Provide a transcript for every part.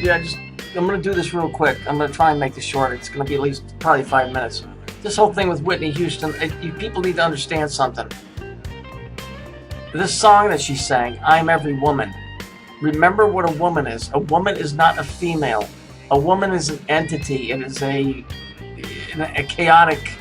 Yeah, I'm going to do this real quick. I'm going to try and make this short. It's going to be at least probably 5 minutes. This whole thing with Whitney Houston, people need to understand something. This song that she sang, I'm Every Woman. Remember what a woman is. A woman is not a female. A woman is an entity. It is a chaotic,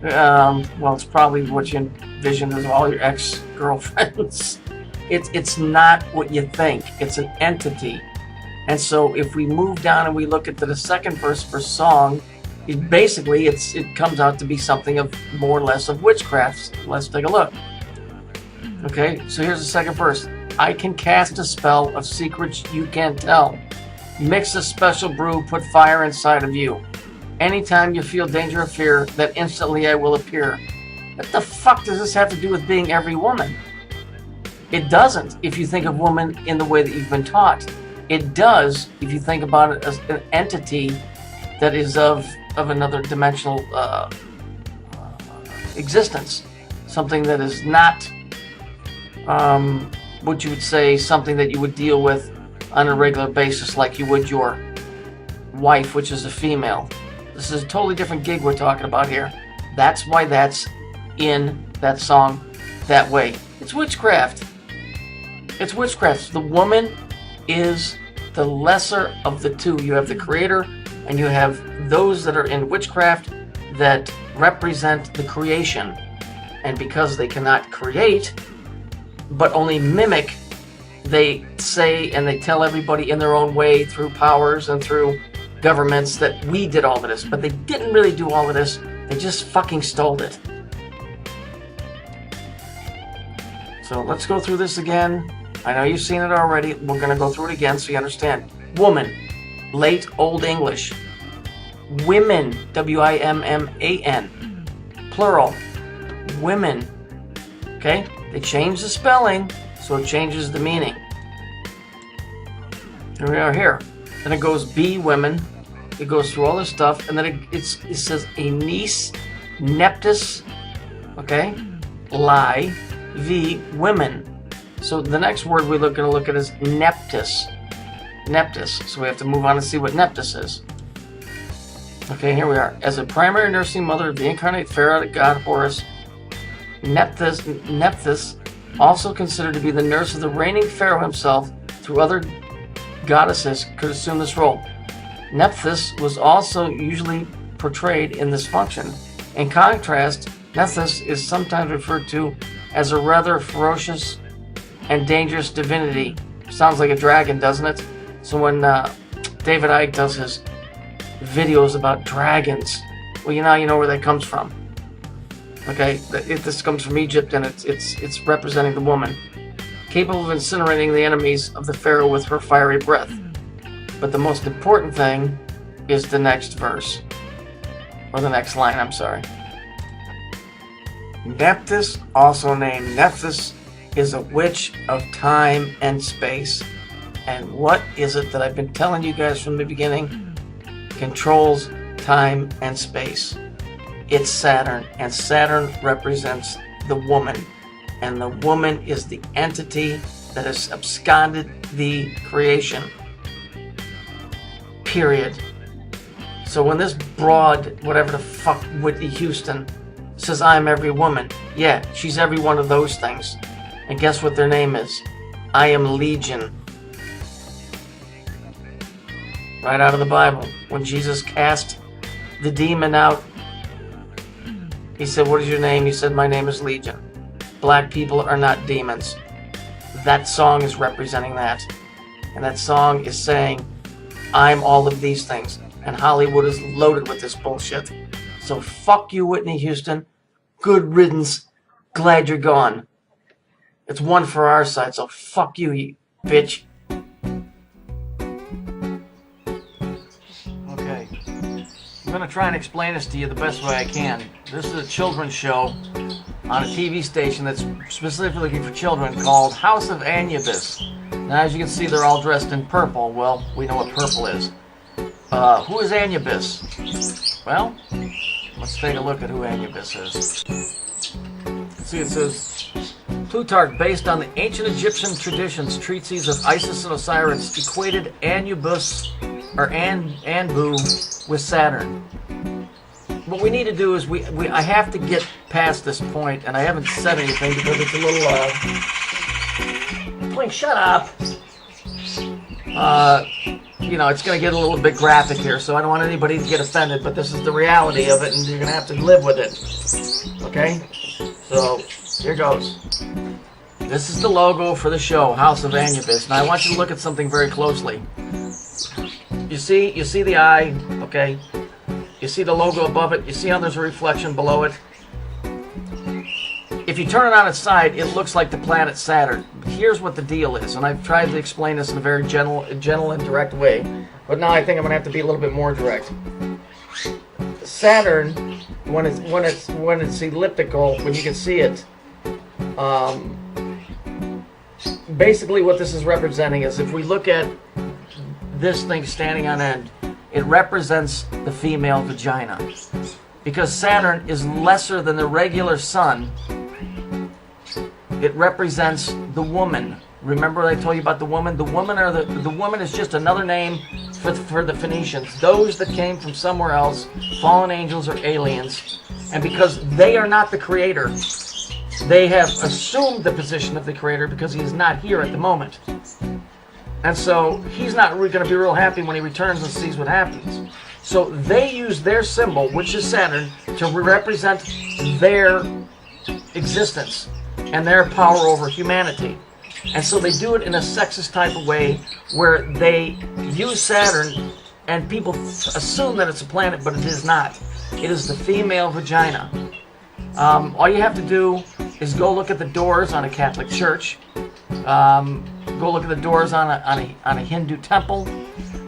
well, it's probably what you envision as all your ex-girlfriends. It's not what you think. It's an entity. And so if we move down and we look at the second verse for song, it comes out to be something of more or less of witchcraft. Let's take a look. Okay, so here's the second verse. I can cast a spell of secrets you can't tell. Mix a special brew, put fire inside of you. Anytime you feel danger or fear, that instantly I will appear. What the fuck does this have to do with being every woman? It doesn't if you think of woman in the way that you've been taught. It does if you think about it as an entity that is of another dimensional existence. Something that is not what you would say, something that you would deal with on a regular basis like you would your wife, which is a female. This is a totally different gig we're talking about here. That's why that's in that song that way. It's witchcraft. It's witchcraft. The woman is the lesser of the two. You have the creator and you have those that are in witchcraft that represent the creation. And because they cannot create, but only mimic, they say and they tell everybody in their own way through powers and through governments that we did all of this. But they didn't really do all of this. They just fucking stole it. So let's go through this again. I know you've seen it already. We're going to go through it again so you understand. Woman, late Old English. Women, W-I-M-M-A-N. Plural, women. Okay? They changed the spelling, so it changes the meaning. Here we are here. Then it goes B, women. It goes through all this stuff, and then it says a niece, neptus, okay? Lie, V, women. So the next word we're going to look at is neptus. Neptus. So we have to move on and see what neptus is. Okay, here we are. As a primary nursing mother of the incarnate pharaoh god Horus, Nephthys, also considered to be the nurse of the reigning pharaoh himself through other goddesses, could assume this role. Nephthys was also usually portrayed in this function. In contrast, Nephthys is sometimes referred to as a rather ferocious and dangerous divinity. Sounds like a dragon, doesn't it? So when David Icke does his videos about dragons, well, you know where that comes from. Okay, this comes from Egypt, and it's representing the woman, capable of incinerating the enemies of the pharaoh with her fiery breath. But the most important thing is the next verse, or the next line. I'm sorry. Nephthys, also named Nephthys, is a witch of time and space. And what is it that I've been telling you guys from the beginning? Controls time and space. It's Saturn, and Saturn represents the woman, and the woman is the entity that has absconded the creation. Period. So when this broad, whatever the fuck, Whitney Houston says I'm every woman, yeah, she's every one of those things. And guess what their name is? I am Legion. Right out of the Bible. When Jesus cast the demon out, he said, what is your name? He said, my name is Legion. Black people are not demons. That song is representing that. And that song is saying, I'm all of these things. And Hollywood is loaded with this bullshit. So fuck you, Whitney Houston. Good riddance. Glad you're gone. It's one for our side, so fuck you, you bitch. Okay. I'm going to try and explain this to you the best way I can. This is a children's show on a TV station that's specifically for children called House of Anubis. Now, as you can see, they're all dressed in purple. Well, we know what purple is. Who is Anubis? Well, let's take a look at who Anubis is. See, it says Plutarch, based on the ancient Egyptian traditions, treatises of Isis and Osiris, equated Anubis or Anbu with Saturn. What we need to do is I have to get past this point, and I haven't said anything because it's a little Blink, shut up. You know, it's going to get a little bit graphic here, so I don't want anybody to get offended, but this is the reality of it, and you're going to have to live with it. Okay? So, here goes. This is the logo for the show, House of Anubis. Now, I want you to look at something very closely. You see the eye, okay? You see the logo above it. You see how there's a reflection below it. If you turn it on its side, it looks like the planet Saturn. Here's what the deal is, and I've tried to explain this in a very gentle and direct way, but now I think I'm going to have to be a little bit more direct. Saturn, when it's elliptical, when you can see it, basically what this is representing is, if we look at this thing standing on end, it represents the female vagina. Because Saturn is lesser than the regular sun, it represents the woman. Remember I told you about the woman? The woman is just another name for the Phoenicians. Those that came from somewhere else, fallen angels or aliens. And because they are not the creator, they have assumed the position of the creator because he is not here at the moment. And so he's not going to be real happy when he returns and sees what happens. So they use their symbol, which is Saturn, to represent their existence and their power over humanity. And so they do it in a sexist type of way where they use Saturn and people assume that it's a planet, but it is not. It is the female vagina. All you have to do is go look at the doors on a Catholic church. Go look at the doors on a Hindu temple.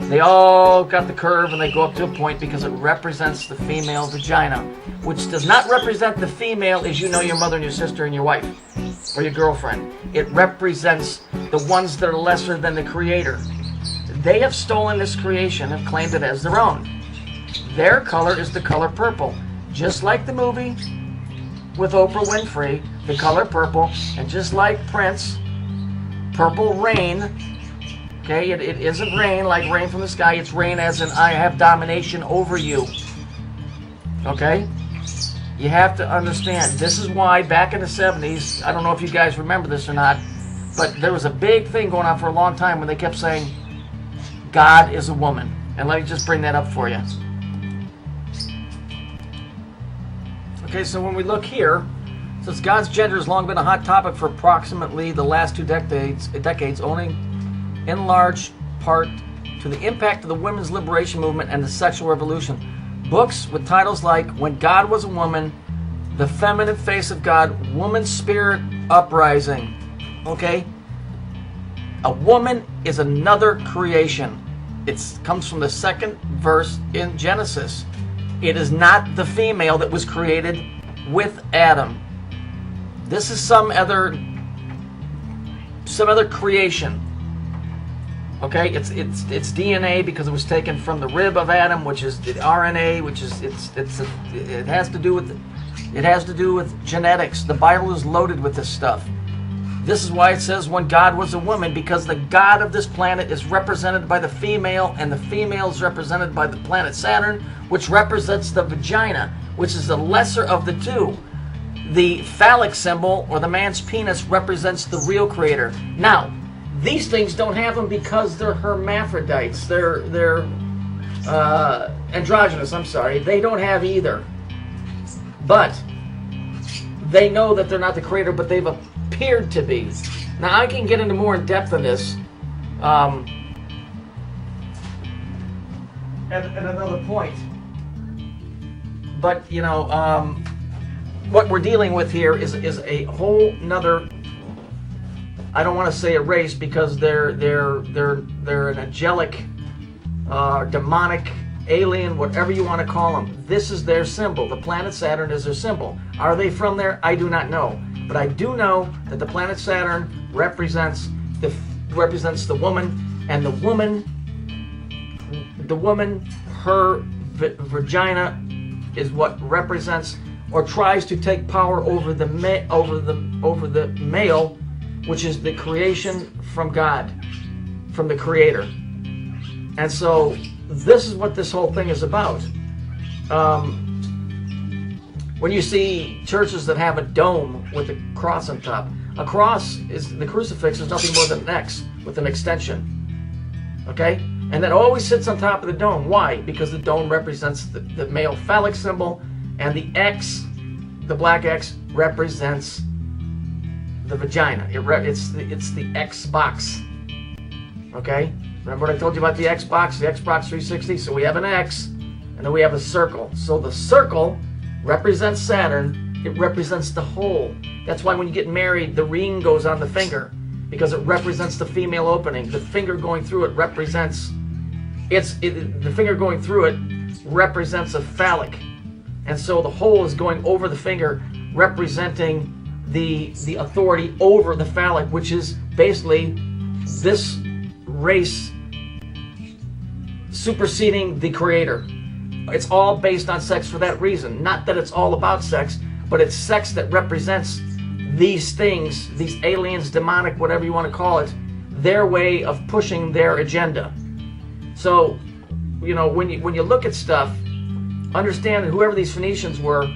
They all got the curve and they go up to a point because it represents the female vagina, which does not represent the female as you know your mother and your sister and your wife or your girlfriend. It represents the ones that are lesser than the creator. They have stolen this creation and claimed it as their own. Their color is the color purple, just like the movie with Oprah Winfrey, the color purple, and just like Prince, purple rain. Okay, it isn't rain like rain from the sky. It's rain as in I have domination over you. Okay? You have to understand. This is why back in the 70s, I don't know if you guys remember this or not, but there was a big thing going on for a long time when they kept saying, God is a woman. And let me just bring that up for you. Okay, so when we look here, since God's gender has long been a hot topic for approximately the last 2 decades, owing in large part to the impact of the women's liberation movement and the sexual revolution. Books with titles like When God Was a Woman, The Feminine Face of God, Woman's Spirit Uprising. Okay? A woman is another creation. It comes from the 2nd verse in Genesis. It is not the female that was created with Adam. This is some other creation. Okay, it's DNA because it was taken from the rib of Adam, which is the RNA, which is it has to do with genetics. The Bible is loaded with this stuff. This is why it says when God was a woman, because the God of this planet is represented by the female, and the female is represented by the planet Saturn, which represents the vagina, which is the lesser of the two. The phallic symbol, or the man's penis, represents the real creator. Now, these things don't have them because they're hermaphrodites. They're androgynous, I'm sorry. They don't have either. But they know that they're not the creator, but they've appeared to be. Now, I can get into more in depth on this at another point. But, you know, what we're dealing with here is a whole nother, I don't want to say a race because they're an angelic, demonic, alien, whatever you want to call them. This is their symbol. The planet Saturn is their symbol. Are they from there? I do not know. But I do know that the planet Saturn represents the woman, and the woman, her vagina is what represents or tries to take power over the male, which is the creation from God, from the Creator. And so this is what this whole thing is about. When you see churches that have a dome with a cross on top, a cross is, the crucifix is nothing more than an X with an extension. Okay? And that always sits on top of the dome. Why? Because the dome represents the male phallic symbol, and the X, the black X, represents the vagina. It's the X box. Okay? Remember what I told you about the X box, the Xbox 360? So we have an X, and then we have a circle. So the circle represents Saturn. It represents the whole. That's why when you get married, the ring goes on the finger, because it represents the female opening. The finger going through it represents, the finger going through it represents a phallic. And so the hole is going over the finger, representing the authority over the phallic, which is basically this race superseding the Creator. It's all based on sex for that reason. Not that it's all about sex, but it's sex that represents these things, these aliens, demonic, whatever you want to call it, their way of pushing their agenda. So, you know, when you look at stuff, understand that whoever these Phoenicians were,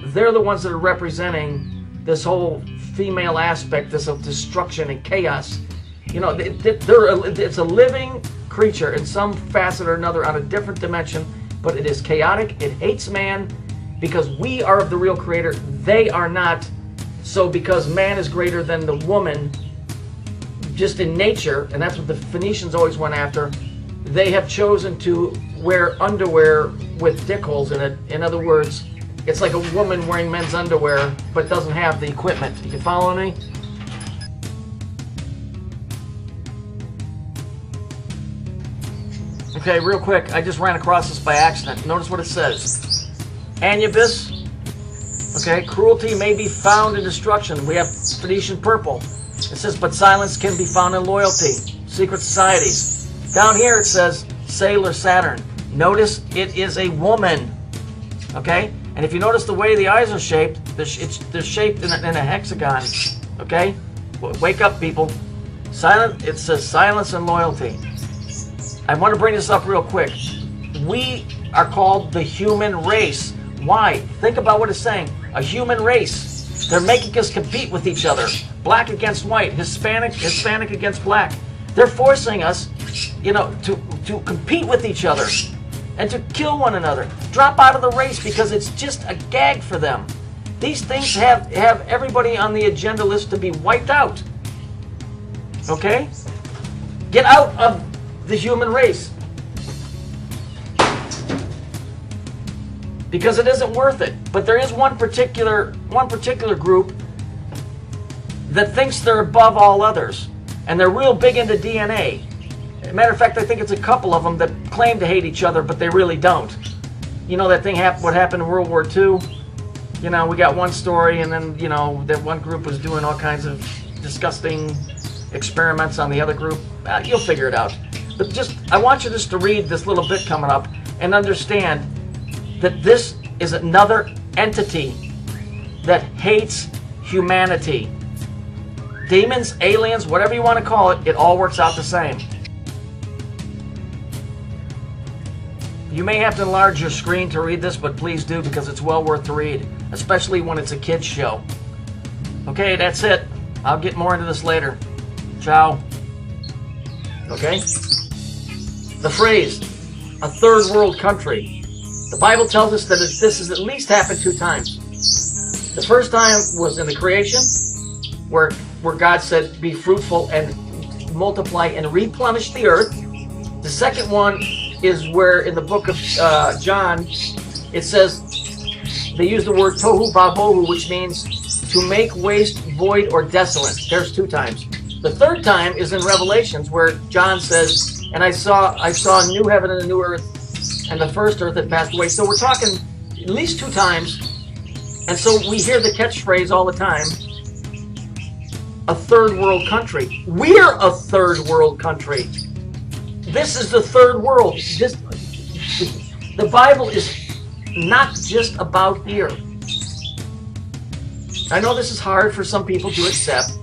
they're the ones that are representing this whole female aspect, this of destruction and chaos. You know, it's a living creature in some facet or another on a different dimension, but it is chaotic. It hates man because we are of the real Creator. They are not. So because man is greater than the woman just in nature, and that's what the Phoenicians always went after, they have chosen to wear underwear with dick holes in it. In other words, it's like a woman wearing men's underwear but doesn't have the equipment. You follow me? Okay, real quick, I just ran across this by accident. Notice what it says. Anubis. Okay, cruelty may be found in destruction. We have Phoenician purple. It says, but silence can be found in loyalty. Secret societies. Down here it says, Sailor Saturn. Notice it is a woman. Okay? And if you notice the way the eyes are shaped, they're shaped in a hexagon. Okay? Wake up, people. It says silence and loyalty. I want to bring this up real quick. We are called the human race. Why? Think about what it's saying. A human race. They're making us compete with each other. Black against white. Hispanic against black. They're forcing us, you know, to compete with each other and to kill one another. Drop out of the race because it's just a gag for them. These things have everybody on the agenda list to be wiped out. Okay? Get out of the human race. Because it isn't worth it. But there is one particular group that thinks they're above all others. And they're real big into DNA. As a matter of fact, I think it's a couple of them that claim to hate each other, but they really don't. You know that thing what happened in World War II? You know, we got one story, and then, you know, that one group was doing all kinds of disgusting experiments on the other group. You'll figure it out. But I want you just to read this little bit coming up and understand that this is another entity that hates humanity. Demons, aliens, whatever you want to call it, it all works out the same. You may have to enlarge your screen to read this, but please do, because it's well worth to read, especially when it's a kid's show. Okay, that's it. I'll get more into this later. Ciao. Okay? The phrase, a third world country. The Bible tells us that this has at least happened 2 times. The first time was in the creation, where God said, be fruitful and multiply and replenish the earth. The second one is where in the book of John, it says, they use the word tohu vabohu, which means to make waste, void, or desolate. There's 2 times. The third time is in Revelations, where John says, and I saw a new heaven and a new earth, and the first earth had passed away. So we're talking at least 2 times. And so we hear the catchphrase all the time, a third world country. We're a third world country. This is the third world. The Bible is not just about here. I know this is hard for some people to accept.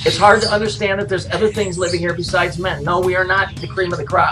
It's hard to understand that there's other things living here besides men. No, we are not the cream of the crop.